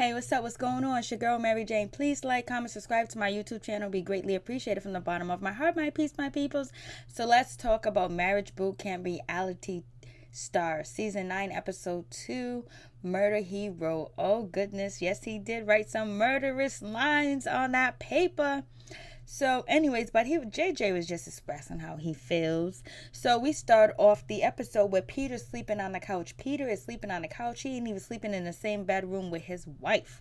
Hey, what's up? What's going on? It's your girl, Mary Jane. Please like, comment, subscribe to my YouTube channel. It'd be greatly appreciated from the bottom of my heart, my peace, my peoples. So let's talk about Marriage Boot Camp Reality Star, Season 9, Episode 2, Murder He Wrote. Oh, goodness. Yes, he did write some murderous lines on that paper. So anyways, but JJ was just expressing how he feels. So we start off the episode with Peter sleeping on the couch. Peter is sleeping on the couch. He ain't even sleeping in the same bedroom with his wife.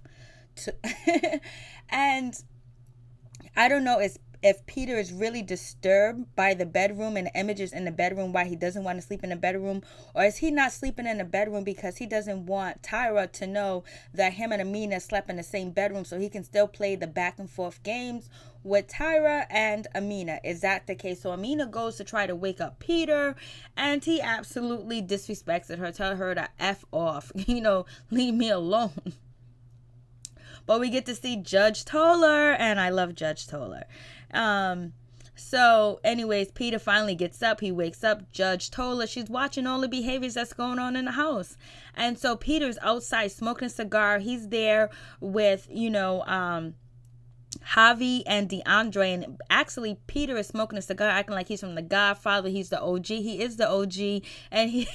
And I don't know if Peter is really disturbed by the bedroom and the images in the bedroom, why he doesn't want to sleep in the bedroom, or is he not sleeping in the bedroom because he doesn't want Tyra to know that him and Amina slept in the same bedroom so he can still play the back and forth games with Tyra and Amina. Is that the case? So Amina goes to try to wake up Peter, and he absolutely disrespected her, tell her to F off, leave me alone. But we get to see Judge Toller, and I love Judge Toller. So anyways, Peter finally gets up. He wakes up. Judge Toller, she's watching all the behaviors that's going on in the house. And so Peter's outside smoking a cigar. He's there with, Javi and DeAndre, and actually Peter is smoking a cigar, acting like he's from The Godfather. He's the OG. He is the OG, and he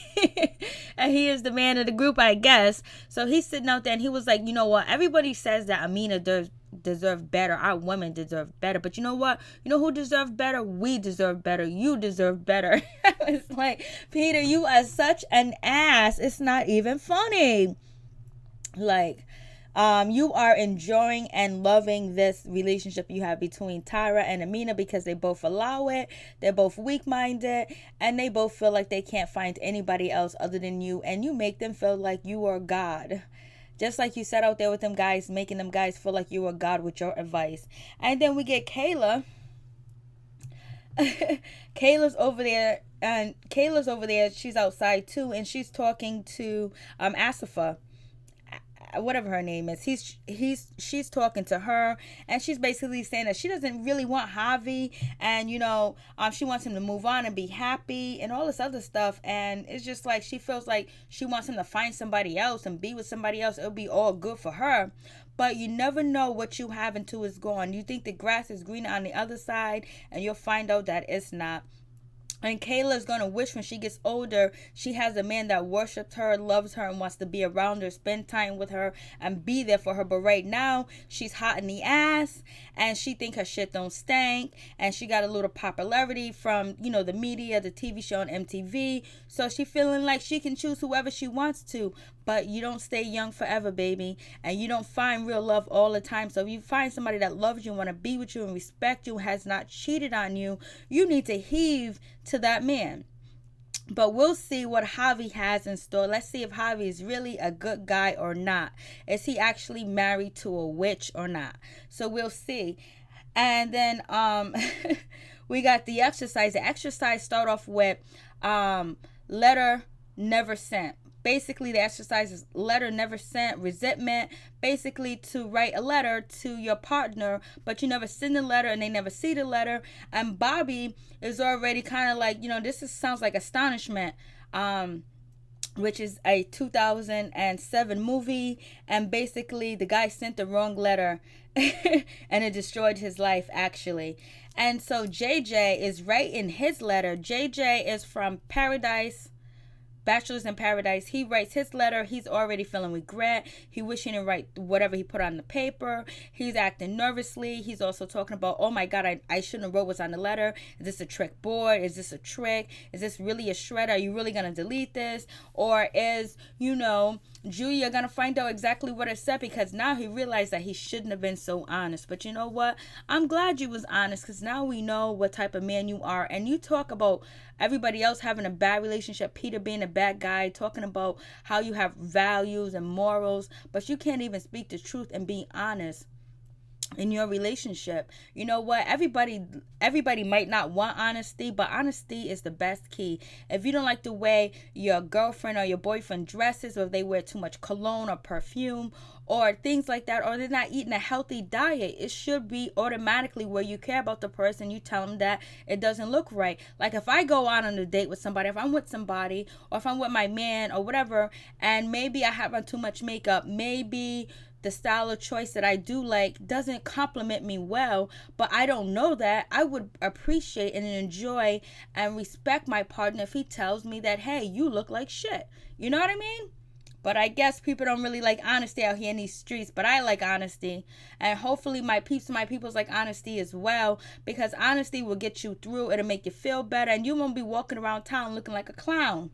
and he is the man of the group, I guess. So he's sitting out there, and he was like, you know what? Everybody says that Amina deserve better. Our women deserve better. But you know what? You know who deserves better? We deserve better. You deserve better. It's like, Peter, you are such an ass. It's not even funny. Like, you are enjoying and loving this relationship you have between Tyra and Amina because they both allow it. They're both weak-minded, and they both feel like they can't find anybody else other than you, and you make them feel like you are God. Just like you sat out there with them guys, making them guys feel like you are God with your advice. And then we get Kayla. Kayla's over there. She's outside too, and she's talking to ASIFA, whatever her name is. She's talking to her, and she's basically saying that she doesn't really want Javi, and she wants him to move on and be happy and all this other stuff. And it's just like she feels like she wants him to find somebody else and be with somebody else. It'll be all good for her. But you never know what you have until it's gone. You think the grass is greener on the other side, and you'll find out that it's not. And Kayla's going to wish when she gets older, she has a man that worships her, loves her, and wants to be around her, spend time with her, and be there for her. But right now, she's hot in the ass, and she think her shit don't stink, and she got a little popularity from, the media, the TV show on MTV. So she feeling like she can choose whoever she wants to. But you don't stay young forever, baby. And you don't find real love all the time. So if you find somebody that loves you, want to be with you, and respect you, has not cheated on you, you need to heave to that man. But we'll see what Javi has in store. Let's see if Javi is really a good guy or not. Is he actually married to a witch or not? So we'll see. And then we got the exercise. The exercise start off with letter never sent. Basically, the exercise is letter never sent, resentment. Basically, to write a letter to your partner, but you never send the letter and they never see the letter. And Bobby is already kind of like, sounds like Astonishment, which is a 2007 movie. And basically, the guy sent the wrong letter and it destroyed his life, actually. And so JJ is writing his letter. JJ is from Bachelors in Paradise. He writes his letter. He's already feeling regret. He wishing to write whatever he put on the paper. He's acting nervously. He's also talking about, oh my God, I shouldn't have wrote what's on the letter. Is this a trick board? Is this a trick? Is this really a shred? Are you really going to delete this? Or is, Julia going to find out exactly what it said? Because now he realized that he shouldn't have been so honest. But you know what? I'm glad you was honest, because now we know what type of man you are. And you talk about everybody else having a bad relationship, Peter being a bad guy, talking about how you have values and morals, but you can't even speak the truth and be honest in your relationship. You know what? Everybody might not want honesty, but honesty is the best key. If you don't like the way your girlfriend or your boyfriend dresses, or if they wear too much cologne or perfume or things like that, or they're not eating a healthy diet, it should be automatically where you care about the person. You tell them that it doesn't look right. Like if I go out on a date with somebody, if I'm with somebody, or if I'm with my man or whatever, and maybe I have on too much makeup, maybe the style of choice that I do like doesn't compliment me well, but I don't know that, I would appreciate and enjoy and respect my partner if he tells me that, hey, you look like shit. You know what I mean? But I guess people don't really like honesty out here in these streets. But I like honesty. And hopefully my peeps and my peoples like honesty as well. Because honesty will get you through. It'll make you feel better. And you won't be walking around town looking like a clown.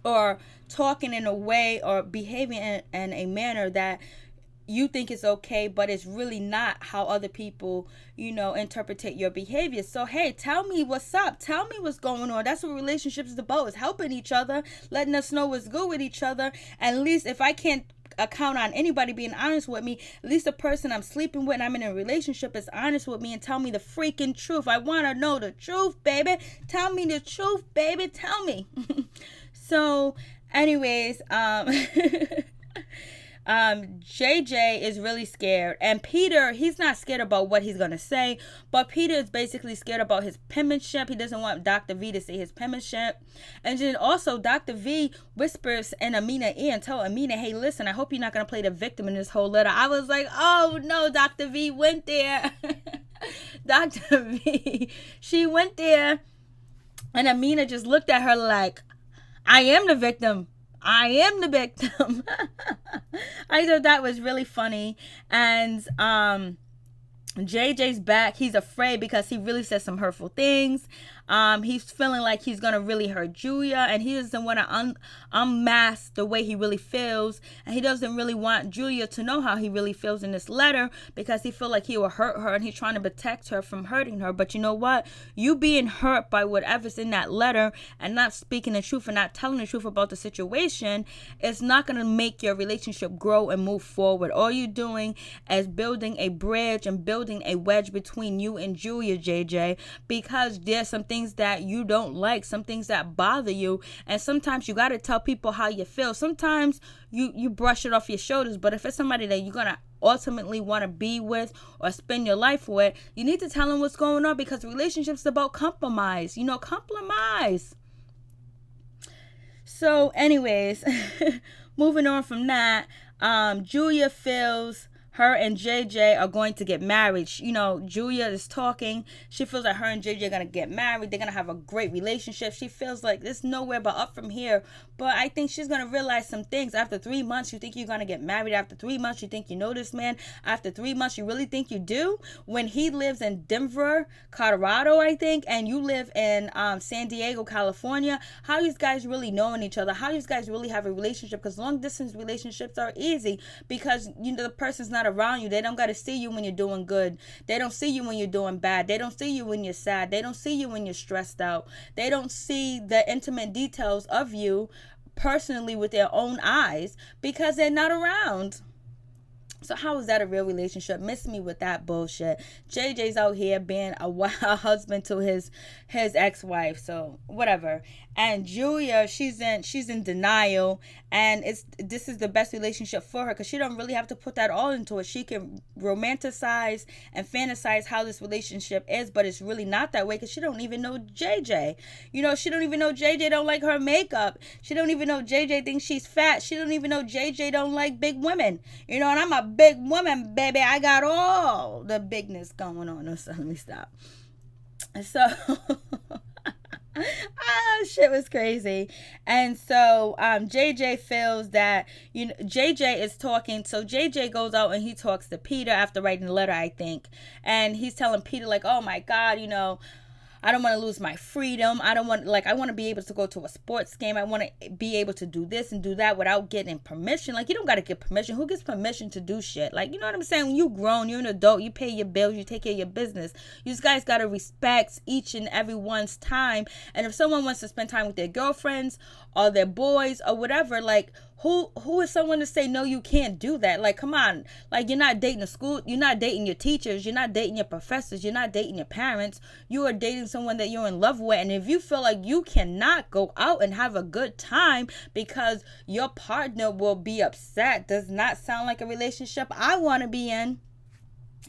Or talking in a way or behaving in a manner that you think is okay, but it's really not how other people, interpret your behavior. So, hey, tell me what's up. Tell me what's going on. That's what relationships is about, is helping each other, letting us know what's good with each other. And at least if I can't count on anybody being honest with me, at least the person I'm sleeping with and I'm in a relationship is honest with me and tell me the freaking truth. I want to know the truth, baby. Tell me the truth, baby. Tell me. So, anyways, JJ is really scared, and Peter, he's not scared about what he's gonna say, but Peter is basically scared about his penmanship. He doesn't want Dr. V to see his penmanship. And then also Dr. V whispers in Amina's ear and tell Amina, hey, listen, I hope you're not gonna play the victim in this whole letter. I was like, oh no, Dr. V went there. Dr. V, she went there, and Amina just looked at her like, I am the victim. I am the victim. I thought that was really funny. And JJ's back. He's afraid because he really said some hurtful things. He's feeling like he's going to really hurt Julia, and he doesn't want to unmask the way he really feels. And he doesn't really want Julia to know how he really feels in this letter because he feels like he will hurt her, and he's trying to protect her from hurting her. But you know what? You being hurt by whatever's in that letter and not speaking the truth and not telling the truth about the situation is not going to make your relationship grow and move forward. All you're doing is building a bridge and building a wedge between you and Julia, JJ, because there's some things that you don't like, some things that bother you, and sometimes you got to tell people how you feel. Sometimes you brush it off your shoulders, but if it's somebody that you're gonna ultimately want to be with or spend your life with, you need to tell them what's going on, because relationships is about compromise. Compromise. So anyways, moving on from that, Julia feels her and JJ are going to get married. Julia is talking. She feels like her and JJ are going to get married. They're going to have a great relationship. She feels like there's nowhere but up from here. But I think she's going to realize some things. After 3 months, you think you're going to get married. After 3 months, you think you know this man. After 3 months, you really think you do? When he lives in Denver, Colorado, I think, and you live in San Diego, California, how you guys really knowing each other? How you guys really have a relationship? Because long distance relationships are easy because the person's not around you. They don't got to see you when you're doing good. They don't see you when you're doing bad. They don't see you when you're sad. They don't see you when you're stressed out. They don't see the intimate details of you personally with their own eyes because they're not around. So how is that a real relationship? Miss me with that bullshit. JJ's out here being a wild husband to his ex-wife. So whatever. And Julia, she's in denial, and this is the best relationship for her because she don't really have to put that all into it. She can romanticize and fantasize how this relationship is, but it's really not that way because she don't even know JJ. She don't even know JJ don't like her makeup. She don't even know JJ thinks she's fat. She don't even know JJ don't like big women. And I'm a big woman, baby. I got all the bigness going on. So let me stop. So shit was crazy. And so JJ feels that JJ is talking. So JJ goes out and he talks to Peter after writing the letter, I think, and he's telling Peter like, oh my God, I don't want to lose my freedom. I want to be able to go to a sports game. I want to be able to do this and do that without getting permission. Like, you don't got to get permission. Who gets permission to do shit? Like, you know what I'm saying? When you grown, you're an adult, you pay your bills, you take care of your business. You guys got to respect each and everyone's time. And if someone wants to spend time with their girlfriends or their boys or whatever, like, who is someone to say, no, you can't do that? Like, come on. Like, you're not dating a school. You're not dating your teachers. You're not dating your professors. You're not dating your parents. You are dating someone that you're in love with. And if you feel like you cannot go out and have a good time because your partner will be upset, does not sound like a relationship I want to be in.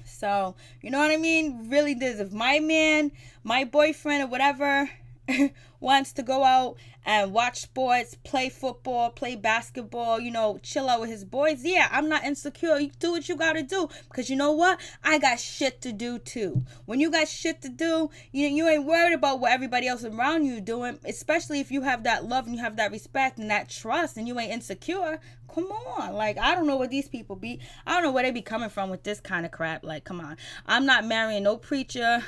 So, you know what I mean? Really, this, if my man, my boyfriend or whatever wants to go out and watch sports, play football, play basketball, chill out with his boys, yeah, I'm not insecure. You do what you gotta do, because you know what? I got shit to do too. When you got shit to do, you ain't worried about what everybody else around you doing, especially if you have that love and you have that respect and that trust and you ain't insecure. Come on. Like, I don't know what these people be. I don't know where they be coming from with this kind of crap. Like, come on. I'm not marrying no preacher.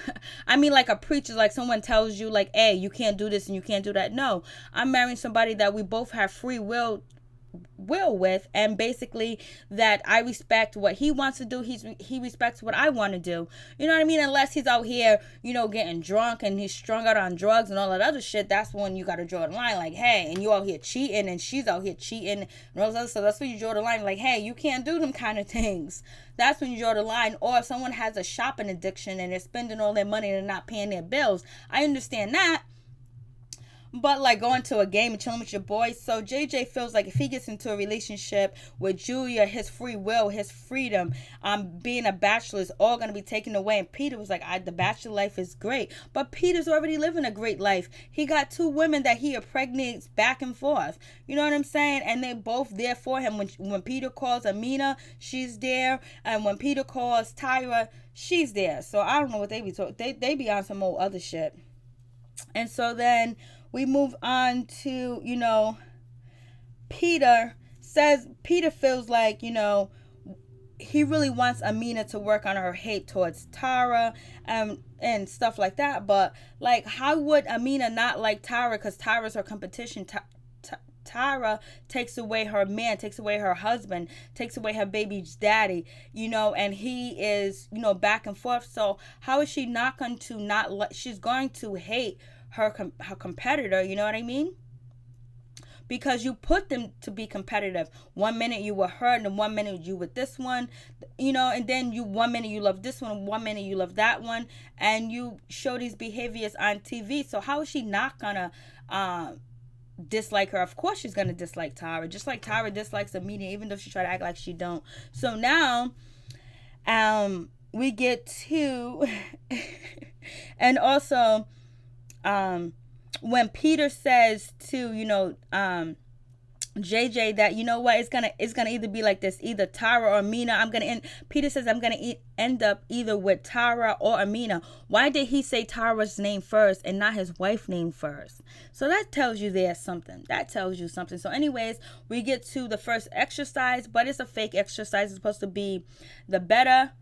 I mean, like a preacher, like someone tells you, like, hey, you can't do this and you can't do that. No, I'm marrying somebody that we both have free will with, and basically that I respect what he wants to do. He respects what I want to do. You know what I mean? Unless he's out here, getting drunk and he's strung out on drugs and all that other shit, that's when you got to draw the line. Like, hey, and you out here cheating and she's out here cheating and all this other stuff. That's when you draw the line. Like, hey, you can't do them kind of things. That's when you draw the line. Or if someone has a shopping addiction and they're spending all their money and they're not paying their bills, I understand that. But like going to a game and chilling with your boys. So JJ feels like if he gets into a relationship with Julia, his free will, his freedom, being a bachelor is all going to be taken away. And Peter was like, the bachelor life is great. But Peter's already living a great life. He got 2 women that he impregnates back and forth. You know what I'm saying? And they both there for him. When Peter calls Amina, she's there. And when Peter calls Tyra, she's there. So I don't know what they be talking. They be on some old other shit. And so then we move on to, Peter feels like, he really wants Amina to work on her hate towards Tara and stuff like that. But, like, how would Amina not like Tara? Because Tara's her competition. Tara takes away her man, takes away her husband, takes away her baby's daddy, and he is, back and forth. So how is she not going to she's going to hate her competitor, you know what I mean? Because you put them to be competitive. 1 minute you were her, and 1 minute you with this one, and then 1 minute you love this one, and 1 minute you love that one, and you show these behaviors on TV. So how is she not gonna dislike her? Of course she's gonna dislike Tara, just like Tara dislikes Amina, even though she try to act like she don't. So now we get to and also when Peter says to JJ that, what, it's gonna either be like this, either Tara or Amina. Peter says I'm gonna end up either with Tara or Amina. Why did he say Tara's name first and not his wife's name first? So that tells you there's something. That tells you something. So anyways, we get to the first exercise, but it's a fake exercise. It's supposed to be the beta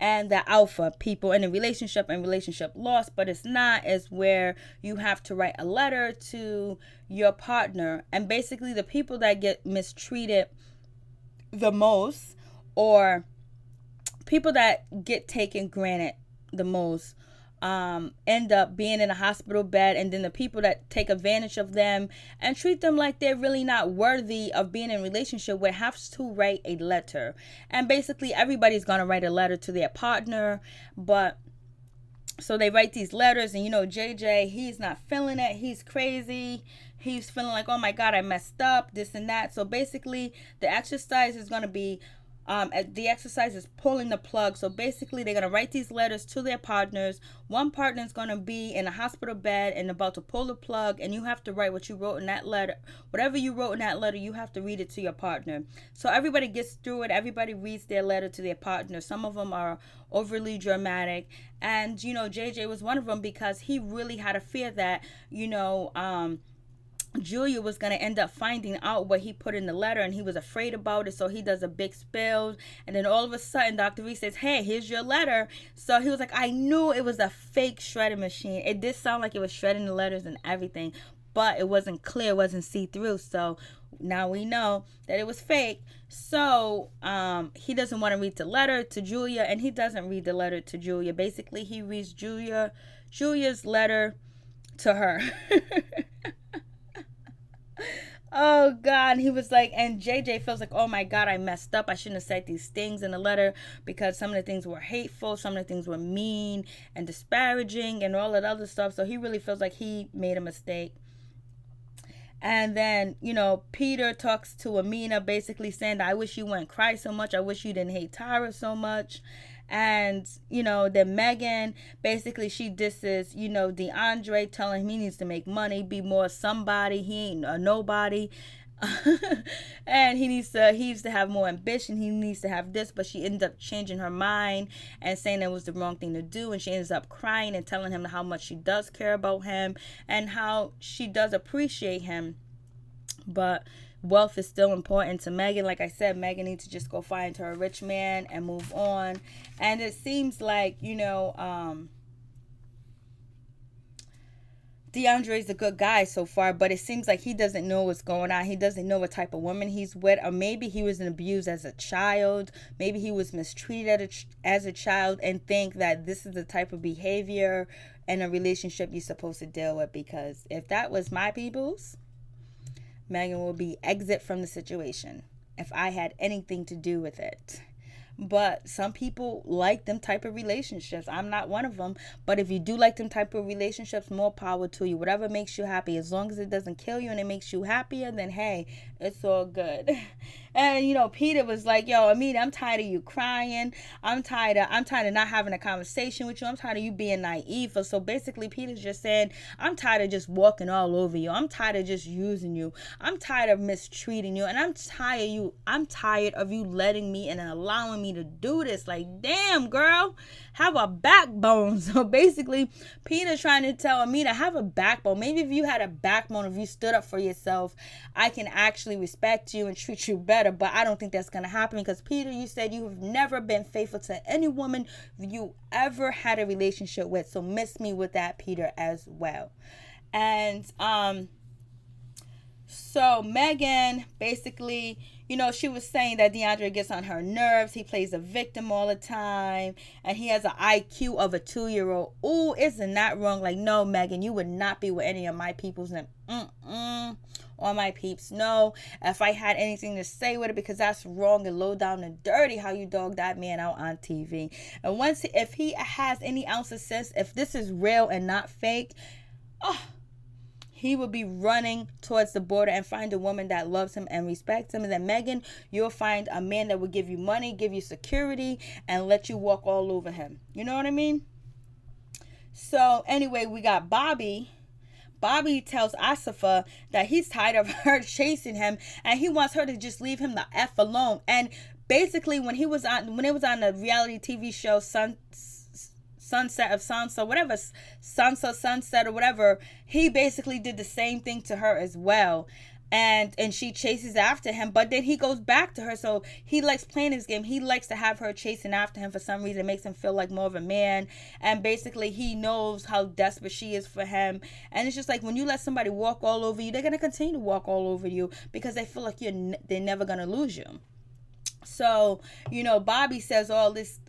and the alpha people in a relationship and relationship loss, but it's not. It's where you have to write a letter to your partner, and basically the people that get mistreated the most, or people that get taken granted the most, end up being in a hospital bed, and then the people that take advantage of them and treat them like they're really not worthy of being in a relationship with have to write a letter. And basically everybody's gonna write a letter to their partner, but so they write these letters, and JJ, he's not feeling it. He's crazy. He's feeling like, oh my God, I messed up, this and that. So basically the exercise is gonna be the exercise is pulling the plug. So basically they're going to write these letters to their partners. One partner is going to be in a hospital bed and about to pull the plug, and you have to write what you wrote in that letter. Whatever you wrote in that letter, you have to read it to your partner. So everybody gets through it. Everybody reads their letter to their partner. Some of them are overly dramatic, and JJ was one of them, because he really had a fear that Julia was going to end up finding out what he put in the letter, and he was afraid about it. So he does a big spill, and then all of a sudden Dr. V says, hey, here's your letter. So he was like, I knew it was a fake shredding machine. It did sound like it was shredding the letters and everything, but it wasn't clear, it wasn't see-through. So now we know that it was fake. So he doesn't want to read the letter to Julia, and he doesn't read the letter to Julia. Basically he reads Julia's letter to her. Oh God. He was like, and JJ feels like, oh my God, I messed up. I shouldn't have said these things in the letter, because some of the things were hateful, some of the things were mean and disparaging and all that other stuff. So he really feels like he made a mistake. And then, Peter talks to Amina, basically saying that I wish you wouldn't cry so much. I wish you didn't hate Tyra so much. And, then Megan, basically she disses, DeAndre, telling him he needs to make money, be more somebody. He ain't a nobody. And he needs to have more ambition. He needs to have this, but she ended up changing her mind and saying it was the wrong thing to do. And she ends up crying and telling him how much she does care about him and how she does appreciate him. But wealth is still important to Megan. Like I said, Megan needs to just go find her a rich man and move on. And it seems like, DeAndre's a good guy so far, but it seems like he doesn't know what's going on. He doesn't know what type of woman he's with, or maybe he was abused as a child. Maybe he was mistreated as a child and think that this is the type of behavior in a relationship you're supposed to deal with. Because if that was my people's, Megan will be exit from the situation if I had anything to do with it. But some people like them type of relationships. I'm not one of them. But if you do like them type of relationships, more power to you. Whatever makes you happy. As long as it doesn't kill you and it makes you happier, then hey, it's all good. And, Peter was like, yo, Amita, I'm tired of you crying. I'm tired of not having a conversation with you. I'm tired of you being naive. So basically, Peter's just saying, I'm tired of just walking all over you. I'm tired of just using you. I'm tired of mistreating you. And I'm tired of you letting me and allowing me to do this. Like, damn, girl, have a backbone. So basically, Peter's trying to tell Amita, have a backbone. Maybe if you had a backbone, if you stood up for yourself, I can actually respect you and treat you better. But I don't think that's going to happen because, Peter, you said you have never been faithful to any woman you ever had a relationship with. So miss me with that, Peter, as well. And so Megan basically, she was saying that DeAndre gets on her nerves. He plays a victim all the time. And he has an IQ of a 2-year-old. Ooh, isn't that wrong? Like, no, Megan, you would not be with any of my people's name. Or my peeps. No, if I had anything to say with it, because that's wrong and low down and dirty how you dog that man out on TV. And if he has any ounce of sense, if this is real and not fake, he will be running towards the border and find a woman that loves him and respects him. And then Megan, you'll find a man that will give you money, give you security, and let you walk all over him. You know what I mean? So anyway, we got Bobby. Bobby tells ASIFA that he's tired of her chasing him and he wants her to just leave him the F alone. And basically when it was on the reality TV show Sunset of Sansa, whatever, Sansa Sunset or whatever, he basically did the same thing to her as well. And she chases after him, but then he goes back to her. So he likes playing his game. He likes to have her chasing after him for some reason. It makes him feel like more of a man. And basically he knows how desperate she is for him. And it's just like when you let somebody walk all over you, they're going to continue to walk all over you because they feel like they're never going to lose you. So, Bobby says all these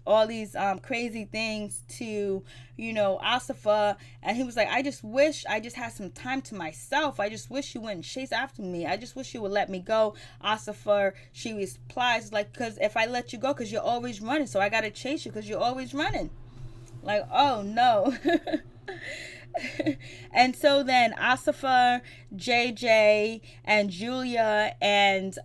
crazy things to, ASIFA. And he was like, I just wish I just had some time to myself. I just wish you wouldn't chase after me. I just wish you would let me go. ASIFA, she replies, like, because if I let you go, because you're always running. So I got to chase you because you're always running. Like, oh, no. And so then ASIFA, JJ, and Julia, and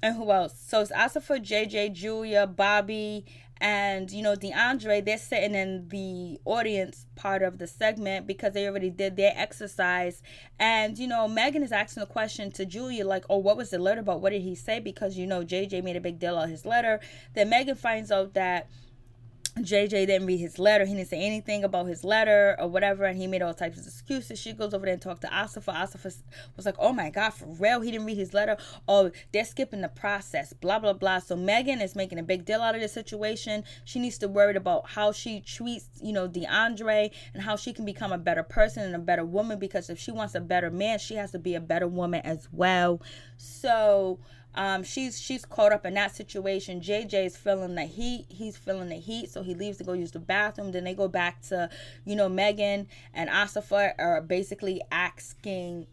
who else? So it's ASIFA, JJ, Julia, Bobby, and, DeAndre. They're sitting in the audience part of the segment because they already did their exercise. And, Megan is asking a question to Julia, like, oh, what was the letter about? What did he say? Because, JJ made a big deal of his letter. Then Megan finds out that JJ didn't read his letter. He didn't say anything about his letter or whatever, and he made all types of excuses. She goes over there and talks to ASIFA. ASIFA was like, oh my God, for real? He didn't read his letter? Oh, they're skipping the process, blah, blah, blah. So Megan is making a big deal out of this situation. She needs to worry about how she treats, DeAndre, and how she can become a better person and a better woman, because if she wants a better man, she has to be a better woman as well. So she's caught up in that situation. JJ is feeling the heat. He's feeling the heat, so he leaves to go use the bathroom. Then they go back to, Megan and ASIFA are basically asking,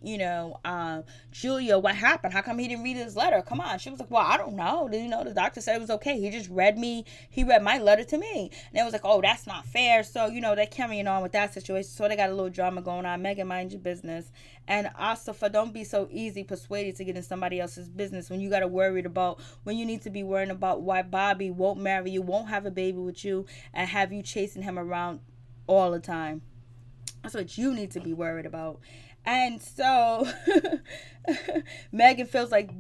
Julia, what happened? How come he didn't read his letter? Come on. She was like, well, I don't know. The doctor said it was okay. He just read my letter to me. And it was like, oh, that's not fair. So, they're carrying on with that situation. So they got a little drama going on. Megan, mind your business. And ASIFA, don't be so easy persuaded to get in somebody else's business when you you got to worry about, when you need to be worrying about why Bobby won't marry you, won't have a baby with you, and have you chasing him around all the time. That's what you need to be worried about. And so Megan feels like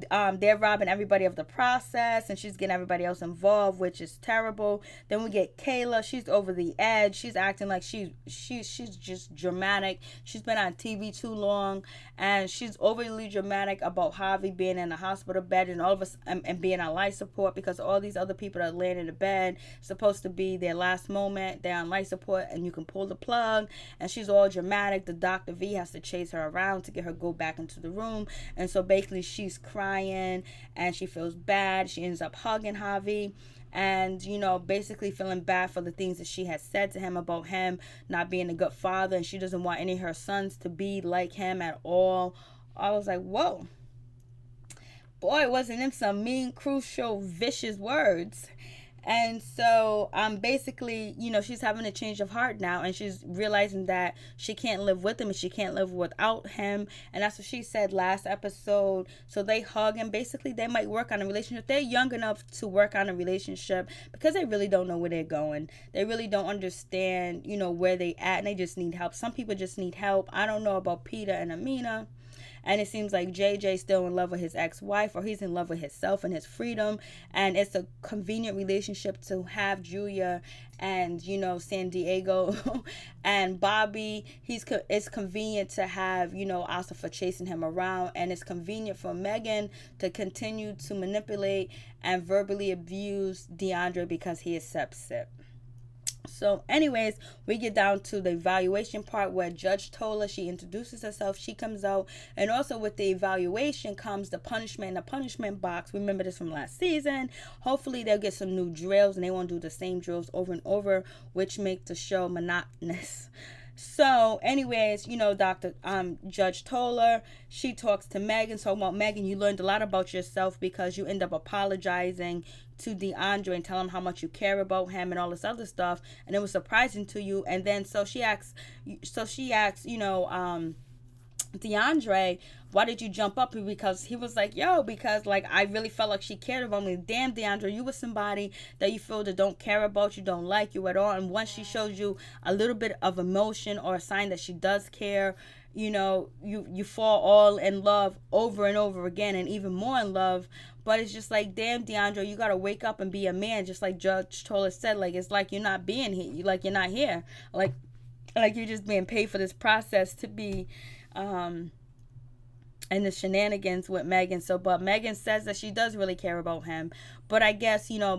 they're robbing everybody of the process, and she's getting everybody else involved, which is terrible. Then we get Kayla. She's over the edge. She's acting like she's just dramatic. She's been on TV too long, and she's overly dramatic about Javi being in a hospital bed and all of us and being on life support, because all these other people that are laying in the bed, supposed to be their last moment, they're on life support and you can pull the plug. And she's all dramatic. The Dr. V has to chase her around to get her go back into the room. And so basically she's crying and she feels bad. She ends up hugging Javi and, you know, basically feeling bad for the things that she has said to him about him not being a good father, and she doesn't want any of her sons to be like him at all. I was like, whoa, boy, wasn't them some mean, crucial, vicious words. And so basically, you know, she's having a change of heart now, and she's realizing that she can't live with him and she can't live without him. And that's what she said last episode. So they hug, and basically they might work on a relationship. They're young enough to work on a relationship because they really don't know where they're going. They really don't understand, you know, where they at, and they just need help. Some people just need help. I don't know about Peter and Amina. And it seems like JJ's still in love with his ex-wife, or he's in love with himself and his freedom. And it's a convenient relationship to have Julia and, you know, San Diego and Bobby. It's convenient to have, you know, ASIFA chasing him around. And it's convenient for Megan to continue to manipulate and verbally abuse DeAndre because he accepts it. So anyways, we get down to the evaluation part where Judge Tola, she introduces herself, she comes out, and also with the evaluation comes the punishment in the punishment box. Remember this from last season. Hopefully they'll get some new drills and they won't do the same drills over and over, which make the show monotonous. So anyways, you know, Judge Tola, she talks to Megan. So about Megan, you learned a lot about yourself because you end up apologizing to DeAndre and tell him how much you care about him and all this other stuff, and it was surprising to you. And then so she asks, you know, DeAndre, why did you jump up? Because he was like, yo, because like I really felt like she cared about me. Damn, DeAndre, you were somebody that you feel that don't care about you, don't like you at all. And once she shows you a little bit of emotion or a sign that she does care, you know, you fall all in love over and over again, and even more in love. But it's just like, damn, DeAndre, you gotta wake up and be a man, just like Judge Tola said. Like, it's like you're not being here, you're not here, like you're just being paid for this process to be and the shenanigans with Megan. So, but Megan says that she does really care about him. But I guess, you know,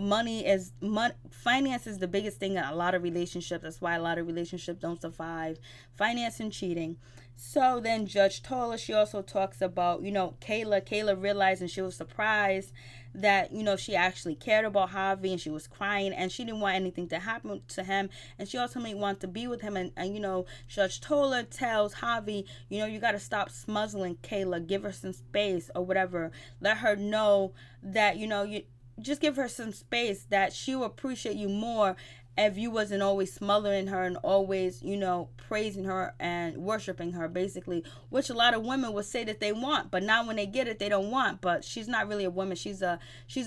finance is the biggest thing in a lot of relationships. That's why a lot of relationships don't survive. Finance and cheating. So then Judge Tola, she also talks about, you know, Kayla realized, and she was surprised that, you know, she actually cared about Javi, and she was crying, and she didn't want anything to happen to him, and she ultimately wanted to be with him. And you know, Judge Tola tells Javi, you know, you got to stop smuzzling Kayla, give her some space or whatever. Let her know that, you know, you just give her some space, that she will appreciate you more if you wasn't always smothering her and always, you know, praising her and worshiping her, basically, which a lot of women would say that they want, but now when they get it, they don't want. But she's not really a woman. She's a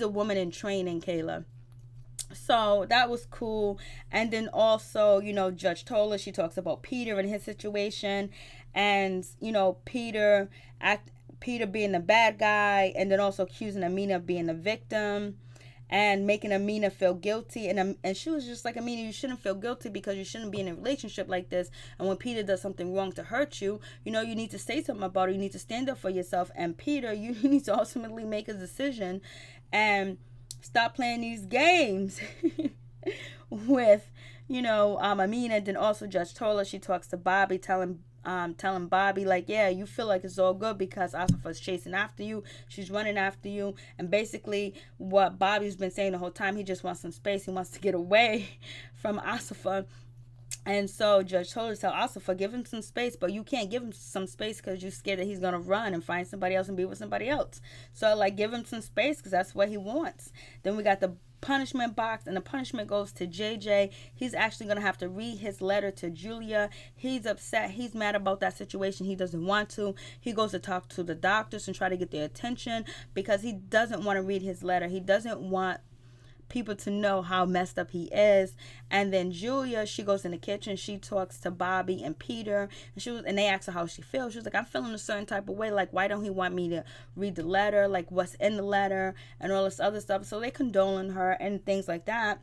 woman in training, Kayla. So that was cool. And then also, you know, Judge Tola, she talks about Peter and his situation, and, you know, Peter being the bad guy, and then also accusing Amina of being the victim, and making Amina feel guilty. And she was just like, Amina, you shouldn't feel guilty because you shouldn't be in a relationship like this. And when Peter does something wrong to hurt you, you know, you need to say something about it. You need to stand up for yourself. And Peter, you need to ultimately make a decision and stop playing these games with, you know, Amina. Then also Judge Tola, she talks to Bobby, telling Bobby, like, yeah, you feel like it's all good because ASIFA's chasing after you, she's running after you. And basically what Bobby's been saying the whole time, he just wants some space, he wants to get away from ASIFA. And so Judge Tola tell ASIFA, give him some space, but you can't give him some space because you're scared that he's going to run and find somebody else and be with somebody else. So, like, give him some space because that's what he wants. Then we got the punishment box, and the punishment goes to JJ. He's actually going to have to read his letter to Julia. He's upset. He's mad about that situation. He doesn't want to. He goes to talk to the doctors and try to get their attention because he doesn't want to read his letter. He doesn't want people to know how messed up he is. And then Julia, she goes in the kitchen, she talks to Bobby and Peter, and they ask her how she feels. She was like, I'm feeling a certain type of way, like, why don't he want me to read the letter, like what's in the letter and all this other stuff. So they condoling her and things like that.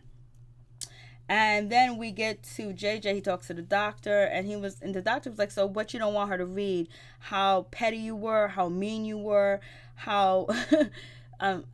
And then we get to JJ. He talks to the doctor, and the doctor was like, so what you don't want her to read? How petty you were, how mean you were, how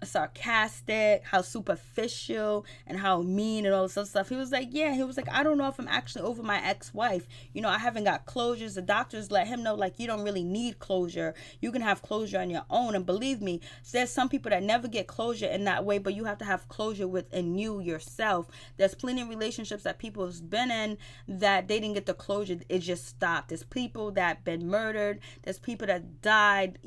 sarcastic, how superficial, and how mean and all this other stuff. He was like, I don't know if I'm actually over my ex-wife. I haven't got closures. The doctors let him know, like, you don't really need closure. You can have closure on your own. And believe me, there's some people that never get closure in that way, but you have to have closure within you yourself. There's plenty of relationships that people have been in that they didn't get the closure. It just stopped. There's people that been murdered. There's people that died,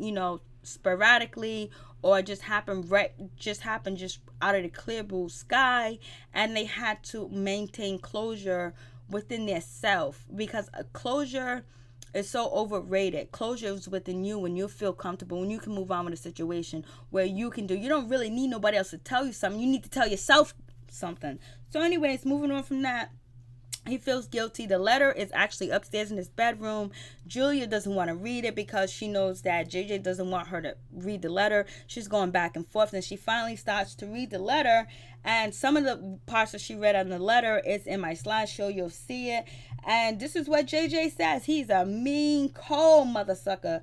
sporadically, or just happened just out of the clear blue sky, and they had to maintain closure within their self, because a closure is so overrated. Closure is within you when you feel comfortable, when you can move on with a situation, where you don't really need nobody else to tell you something. You need to tell yourself something. So anyways, moving on from that, he feels guilty. The letter is actually upstairs in his bedroom. Julia doesn't want to read it because she knows that JJ doesn't want her to read the letter. She's going back and forth, and she finally starts to read the letter. And some of the parts that she read on the letter is in my slideshow. You'll see it. And this is what JJ says. He's a mean, cold mother sucker.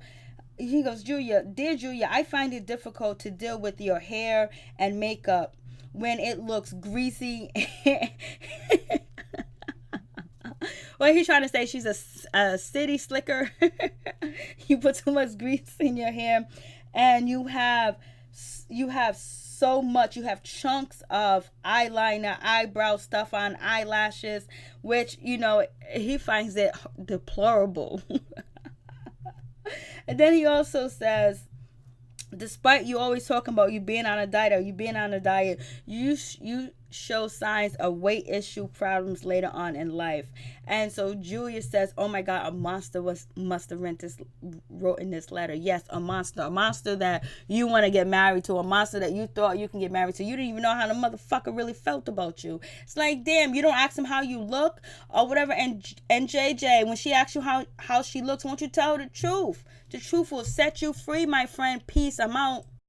He goes, Dear Julia, I find it difficult to deal with your hair and makeup when it looks greasy. Well, he's trying to say she's a city slicker. You put too much grease in your hair, and you have so much. You have chunks of eyeliner, eyebrow stuff on, eyelashes, which, he finds it deplorable. And then he also says, despite you always talking about you being on a diet, you show signs of weight issue problems later on in life. And so Julia says, oh my God, a monster must have wrote in this letter. Yes, a monster that you want to get married to, a monster that you thought you can get married to. You didn't even know how the motherfucker really felt about you. It's like, damn, you don't ask him how you look or whatever. And JJ, when she asks you how she looks, won't you tell her the truth? The truth will set you free, my friend. Peace. I'm out.